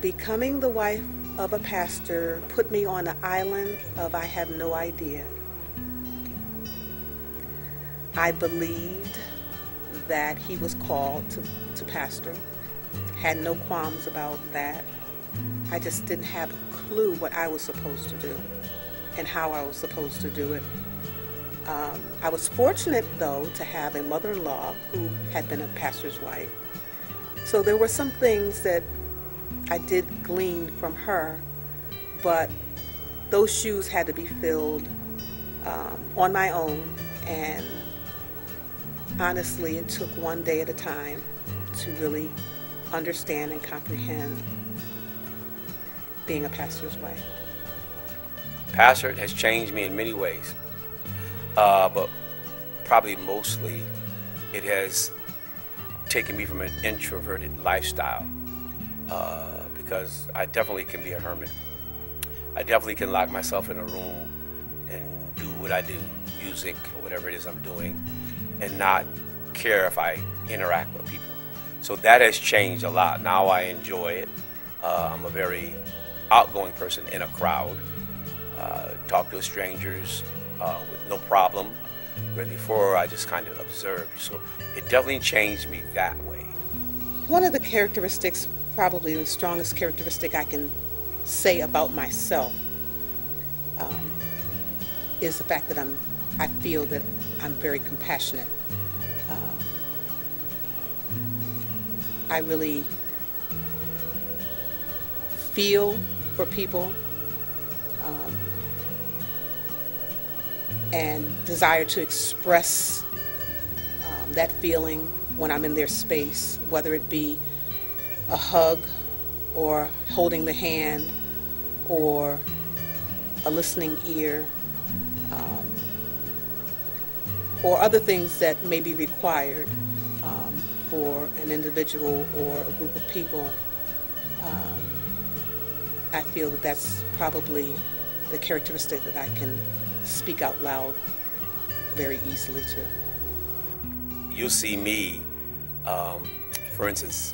Becoming the wife of a pastor put me on an island of I have no idea. I believed that he was called to pastor, had no qualms about that. I just didn't have a clue what I was supposed to do and how I was supposed to do it. I was fortunate, though, to have a mother-in-law who had been a pastor's wife. So there were some things that I did glean from her, but those shoes had to be filled on my own, and honestly, it took one day at a time to really understand and comprehend being a pastor's wife. Pastor has changed me in many ways, but probably mostly it has taken me from an introverted lifestyle, because I definitely can be a hermit. I definitely can lock myself in a room and do what I do, music or whatever it is I'm doing, and not care if I interact with people. So that has changed a lot. Now I enjoy it. I'm a very outgoing person in a crowd. Talk to strangers with no problem. Where before I just kind of observed. So it definitely changed me that way. One of the characteristics, probably the strongest characteristic I can say about myself, is the fact that I feel that I'm very compassionate. I really feel for people, and desire to express that feeling when I'm in their space, whether it be a hug or holding the hand or a listening ear, or other things that may be required for an individual or a group of people. I feel that that's probably the characteristic that I can speak out loud very easily to. You'll see me, for instance,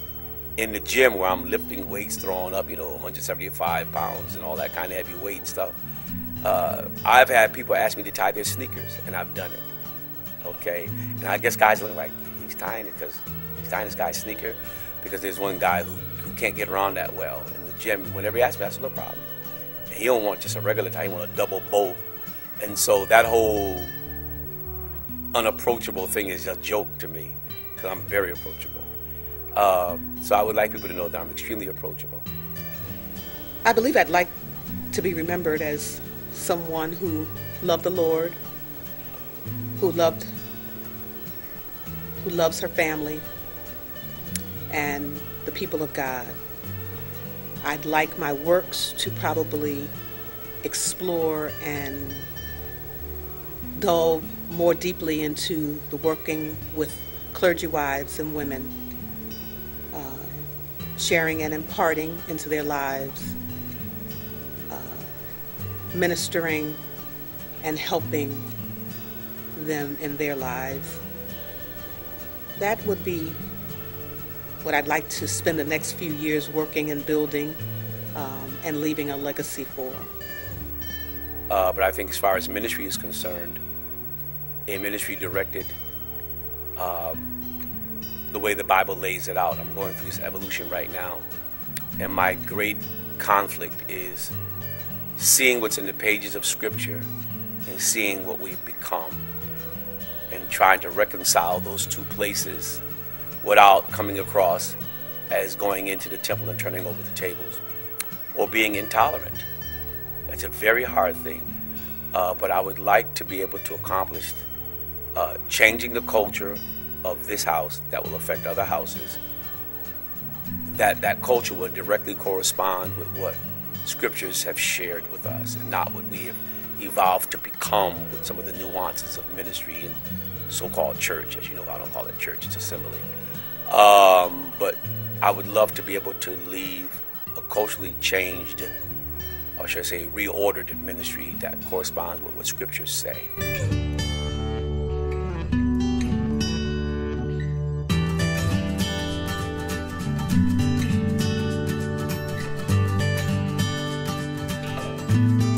in the gym where I'm lifting weights, throwing up, 175 pounds and all that kind of heavy weight and stuff. I've had people ask me to tie their sneakers, and I've done it. Okay, and I guess guys look like he's tying it because he's tying this guy's sneaker, because there's one guy who can't get around that well in the gym. Whenever he asks me, I said, no problem. And he don't want just a regular tie; he want a double bow. And so that whole unapproachable thing is a joke to me, because I'm very approachable. So I would like people to know that I'm extremely approachable. I believe I'd like to be remembered as someone who loved the Lord, who loves her family and the people of God. I'd like my works to probably explore and delve more deeply into the working with clergy wives and women, sharing and imparting into their lives, ministering and helping them in their lives. That would be what I'd like to spend the next few years working and building, and leaving a legacy for. But I think as far as ministry is concerned, a ministry directed the way the Bible lays it out. I'm going through this evolution right now, and my great conflict is seeing what's in the pages of Scripture and seeing what we've become, and trying to reconcile those two places without coming across as going into the temple and turning over the tables or being intolerant. That's a very hard thing, but I would like to be able to accomplish changing the culture of this house that will affect other houses, that culture will directly correspond with what Scriptures have shared with us, and not what we have evolved to become with some of the nuances of ministry and so-called church. As you know, I don't call it church, it's assembly. But I would love to be able to leave a culturally changed, or should I say reordered ministry that corresponds with what Scriptures say. you.